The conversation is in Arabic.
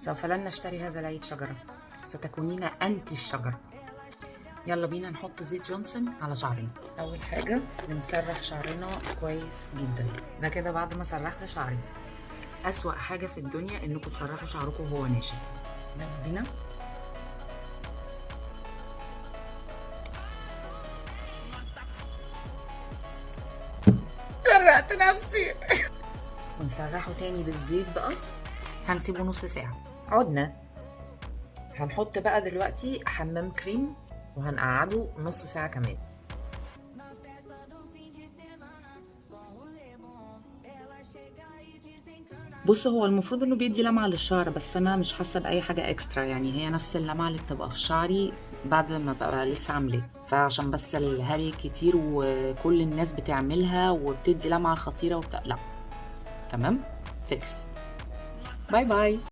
سوف لن نشتري هذا العيد شجرة، ستكونين أنت الشجرة. يلا بينا نحط زيت جونسون على شعرنا. أول حاجة بنسرح شعرنا كويس جدا. ده كده بعد ما سرحت شعري. أسوأ حاجة في الدنيا إنكم تسرحوا شعركم وهو ناشف. يلا بينا. غرقت نفسي. ونسرحه تاني بالزيت بقى. هنسيبه نص ساعة. عدنا. هنحط بقى دلوقتي حمام كريم وهنقعده نص ساعة كمان. بص، هو المفروض انه بيدي لمعة للشعر، بس انا مش حاسة بأي حاجة اكسترا، يعني هي نفس اللمعة اللي بتبقى في شعري بعد ما ببقى لسه عاملاه، فعشان بس الهري كتير وكل الناس بتعملها وبتدي لمعة خطيرة لا، تمام، فيكس. باي باي.